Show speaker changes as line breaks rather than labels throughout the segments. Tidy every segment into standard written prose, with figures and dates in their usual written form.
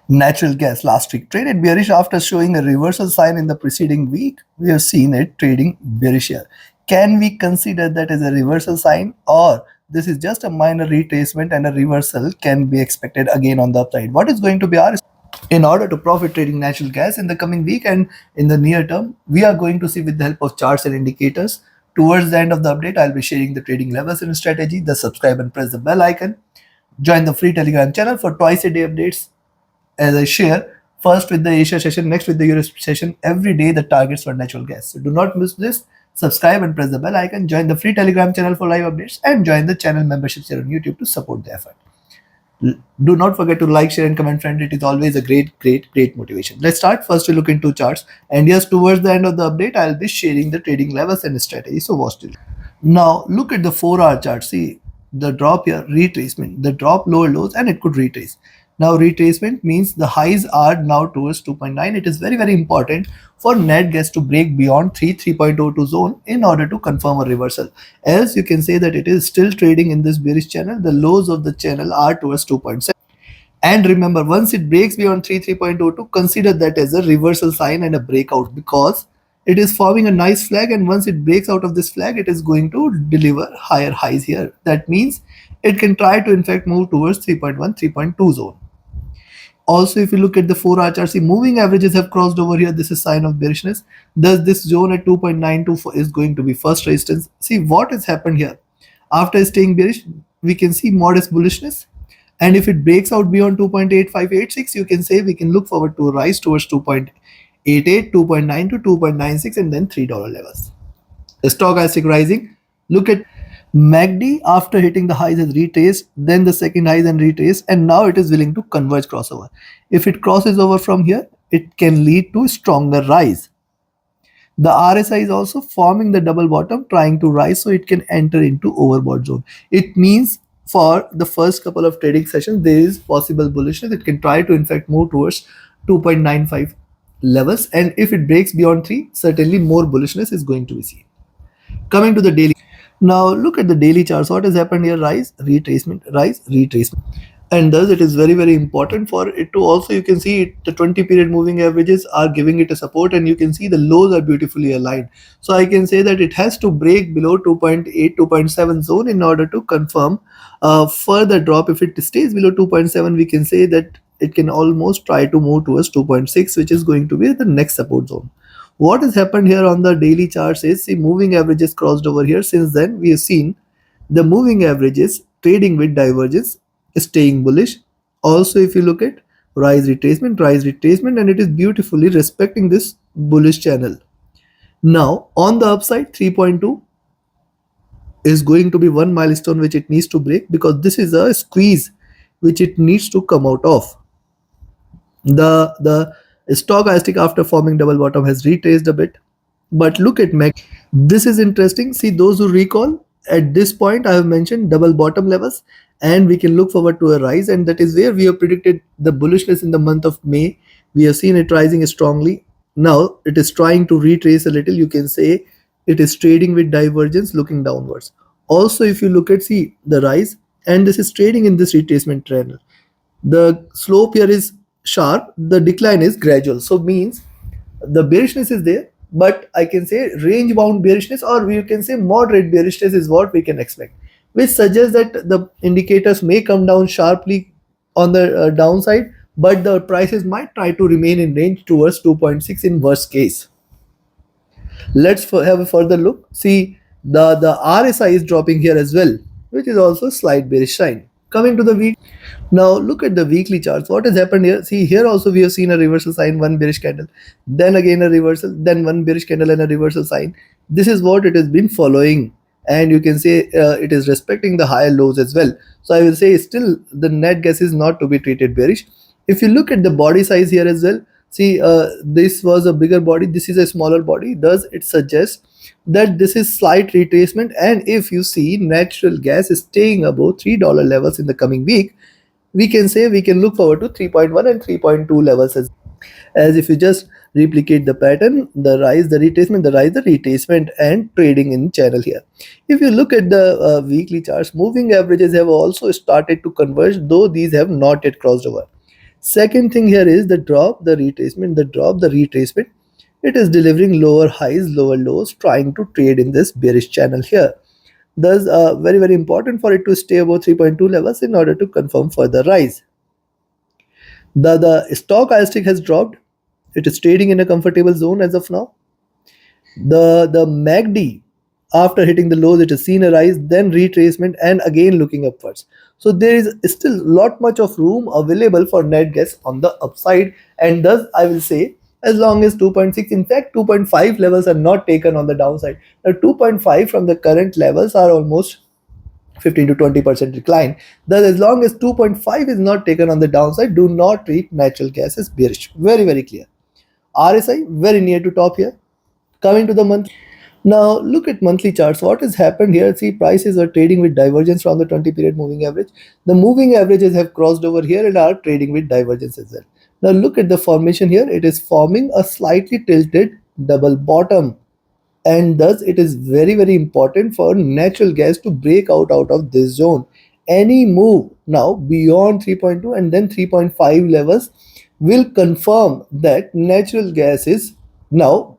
Natural gas last week traded bearish after showing a reversal sign in the preceding week. We have seen it trading bearish here. Can we consider that as a reversal sign, or this is just a minor retracement and a reversal can be expected again on the upside? What is going to be our in order to profit trading natural gas in the coming week and in the near term? We are going to see with the help of charts and indicators. Towards the end of the update, I'll be sharing the trading levels and strategy. The subscribe and press the bell icon. Join the free Telegram channel for twice a day updates as I share first with the Asia session, next with the Europe session, every day the targets for natural gas. So do not miss this. Subscribe and press the bell icon. Join the free Telegram channel for live updates and join the channel memberships here on YouTube to support the effort. Do not forget to like, share, and comment, friend. It is always a great motivation. Let's start. First, we look into charts. And yes, towards the end of the update, I'll be sharing the trading levels and strategy. So watch till. Now, look at the 4-hour chart. See the drop here, retracement. The drop lower lows, and it could retrace. Now, retracement means the highs are now towards 2.9. It is very important for net gas to break beyond 3.02 zone in order to confirm a reversal. Else, you can say that it is still trading in this bearish channel. The lows of the channel are towards 2.7. And remember, once it breaks beyond 3.02, consider that as a reversal sign and a breakout, because it is forming a nice flag, and once it breaks out of this flag, it is going to deliver higher highs here. That means it can try to in fact move towards 3.1, 3.2 zone. Also, if you look at the 4-hour chart, see moving averages have crossed over here. This is sign of bearishness. Thus, this zone at 2.92 is going to be first resistance. See what has happened here. After staying bearish, we can see modest bullishness. And if it breaks out beyond 2.8586, you can say we can look forward to a rise towards 2.88, 2.9 to 2.96 and then $3 levels. The stochastic rising. Look at MACD after hitting the highs has retraced, then the second highs and retraced, and now it is willing to converge crossover. If it crosses over from here, it can lead to stronger rise. The RSI is also forming the double bottom, trying to rise, so it can enter into overbought zone. It means for the first couple of trading sessions, there is possible bullishness. It can try to in fact move towards 2.95 levels, and if it breaks beyond 3, certainly more bullishness is going to be seen. Coming to the daily. Now look at the daily charts. What has happened here? Rise, retracement, rise, retracement. And thus it is very important for it to also, you can see the 20 period moving averages are giving it a support, and you can see the lows are beautifully aligned. So I can say that it has to break below 2.8, 2.7 zone in order to confirm further drop. If it stays below 2.7, we can say that it can almost try to move towards 2.6, which is going to be the next support zone. What has happened here on the daily charts is, see moving averages crossed over here. Since then we have seen the moving averages trading with divergence, staying bullish. Also, if you look at rise retracement, and it is beautifully respecting this bullish channel. Now on the upside, 3.2 is going to be one milestone which it needs to break, because this is a squeeze which it needs to come out of. The stochastic after forming double bottom has retraced a bit, but look at MACD. This is interesting. See, those who recall, at this point I have mentioned double bottom levels, and we can look forward to a rise, and that is where we have predicted the bullishness in the month of May. We have seen it rising strongly. Now it is trying to retrace a little. You can say it is trading with divergence looking downwards. Also, if you look at, see the rise, and this is trading in this retracement trend. The slope here is sharp, the decline is gradual. So means the bearishness is there, but I can say range bound bearishness, or you can say moderate bearishness is what we can expect, which suggests that the indicators may come down sharply on the downside, but the prices might try to remain in range towards 2.6 in worst case. Let's have a further look. See, the RSI is dropping here as well, which is also a slight bearish sign. Coming to the week. Now look at the weekly charts. What has happened here? See, here also we have seen a reversal sign, one bearish candle, then again a reversal, then one bearish candle and a reversal sign. This is what it has been following, and you can say it is respecting the higher lows as well. So I will say still the net gas is not to be treated bearish. If you look at the body size here as well, see this was a bigger body, this is a smaller body. Thus it suggests that this is slight retracement, and if you see natural gas is staying above $3 levels in the coming week, we can say we can look forward to 3.1 and 3.2 levels as if you just replicate the pattern, the rise, the retracement, the rise, the retracement, and trading in channel here. If you look at the weekly charts, moving averages have also started to converge, though these have not yet crossed over. Second thing here is the drop, the retracement, the drop, the retracement. It is delivering lower highs, lower lows, trying to trade in this bearish channel here. Thus, very important for it to stay above 3.2 levels in order to confirm further rise. The stock stick has dropped. It is trading in a comfortable zone as of now. The MACD, after hitting the lows, it has seen a rise, then retracement, and again looking upwards. So there is still lot much of room available for net gas on the upside, and thus I will say as long as 2.6, in fact 2.5 levels are not taken on the downside. The 2.5 from the current levels are almost 15 to 20% decline. Thus, as long as 2.5 is not taken on the downside, do not treat natural gas as bearish. Very clear. RSI very near to top here. Coming to the month. Now look at monthly charts. What has happened here? See, prices are trading with divergence from the 20 period moving average. The moving averages have crossed over here and are trading with divergence as well. Now look at the formation here. It is forming a slightly tilted double bottom, and thus it is very important for natural gas to break out of this zone. Any move now beyond 3.2 and then 3.5 levels will confirm that natural gas is now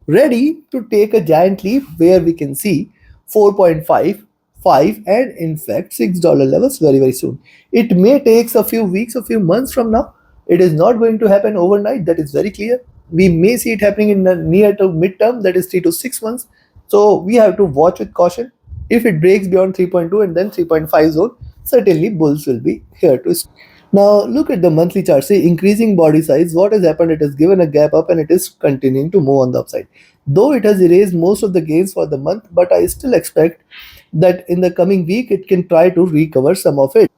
ready to take a giant leap, where we can see 4.5, 5, and in fact $6 levels very soon. It may take a few weeks, a few months from now. It is not going to happen overnight, that is very clear. We may see it happening in the near to mid-term, that is 3 to 6 months. So we have to watch with caution. If it breaks beyond 3.2 and then 3.5 zone, certainly bulls will be here to stay. Now look at the monthly chart. See, increasing body size. What has happened? It has given a gap up and it is continuing to move on the upside. Though it has erased most of the gains for the month, but I still expect that in the coming week it can try to recover some of it.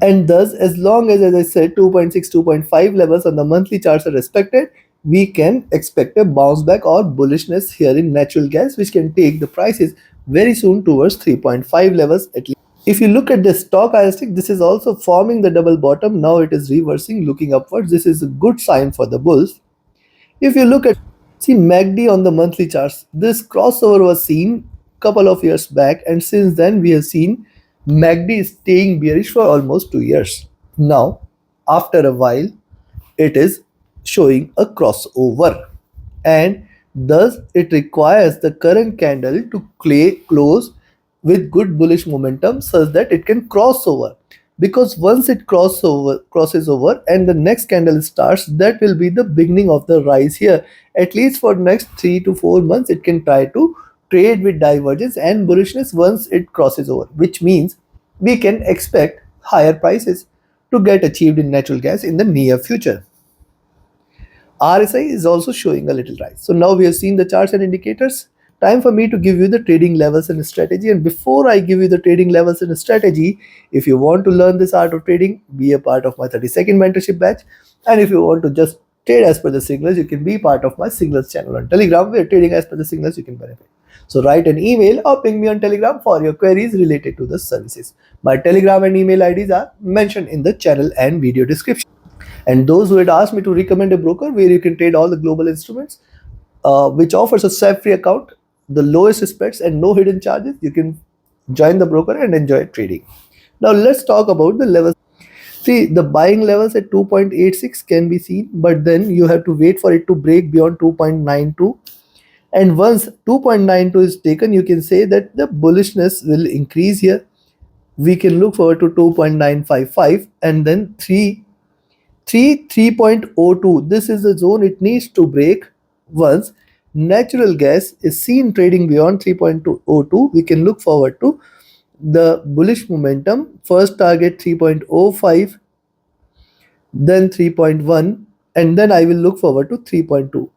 And thus, as long as I said, 2.6, 2.5 levels on the monthly charts are respected, we can expect a bounce back or bullishness here in natural gas, which can take the prices very soon towards 3.5 levels at least. If you look at the stock stick, this is also forming the double bottom. Now it is reversing, looking upwards. This is a good sign for the bulls. If you look at, see, MACD on the monthly charts, this crossover was seen couple of years back, and since then we have seen MACD staying bearish for almost 2 years. Now, after a while, it is showing a crossover, and thus it requires the current candle to close with good bullish momentum such that it can cross over. Because once it crosses over and the next candle starts, that will be the beginning of the rise here. At least for next 3 to 4 months it can try to trade with divergence and bullishness once it crosses over, which means we can expect higher prices to get achieved in natural gas in the near future. RSI is also showing a little rise. So now we have seen the charts and indicators. Time for me to give you the trading levels and strategy. And before I give you the trading levels and strategy, if you want to learn this art of trading, be a part of my 30-second mentorship batch. And if you want to just trade as per the signals, you can be part of my signals channel on Telegram, where trading as per the signals you can benefit. So write an email or ping me on Telegram for your queries related to the services. My Telegram and email IDs are mentioned in the channel and video description. And those who had asked me to recommend a broker where you can trade all the global instruments, which offers a swap-free account, the lowest spreads, and no hidden charges, you can join the broker and enjoy trading. Now let's talk about the levels. See, the buying levels at 2.86 can be seen, but then you have to wait for it to break beyond 2.92. And once 2.92 is taken, you can say that the bullishness will increase here. We can look forward to 2.955 and then 3.02. This is the zone it needs to break. Once natural gas is seen trading beyond 3.02, we can look forward to the bullish momentum. First target 3.05, then 3.1, and then I will look forward to 3.2.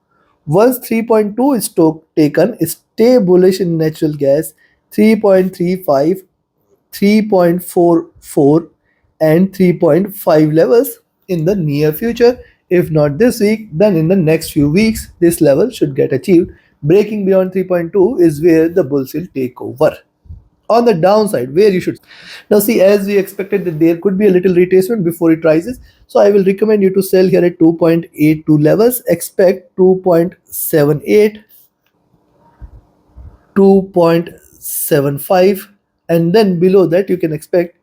Once 3.2 is taken, stay bullish in natural gas. 3.35, 3.44, and 3.5 levels in the near future. If not this week, then in the next few weeks, this level should get achieved. Breaking beyond 3.2 is where the bulls will take over. On the downside, where you should now see, as we expected that there could be a little retracement before it rises, so I will recommend you to sell here at 2.82 levels. Expect 2.78, 2.75, and then below that you can expect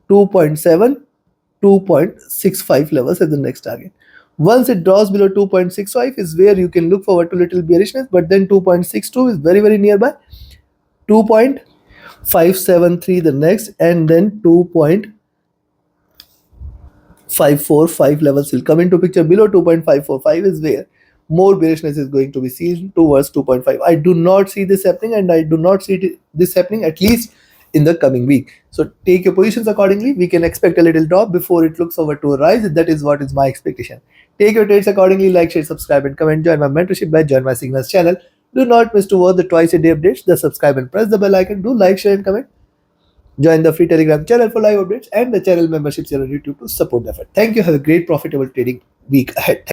2.7, 2.65 levels as the next target. Once it drops below 2.65 is where you can look forward to little bearishness, but then 2.62 is very nearby. 2.573 the next, and then 2.545 levels will come into picture. Below 2.545 is where more bearishness is going to be seen towards 2.5. I do not see this happening, and I do not see this happening at least in the coming week. So take your positions accordingly. We can expect a little drop before it looks over to a rise. That is what is my expectation. Take your trades accordingly. Like, share, subscribe, and comment. Join my mentorship by Join My Signals channel. Do not miss to watch the twice a day updates. The subscribe and press the bell icon. Do like, share, and comment. Join the free Telegram channel for live updates and the channel memberships here on YouTube to support the effort. Thank you. Have a great profitable trading week ahead.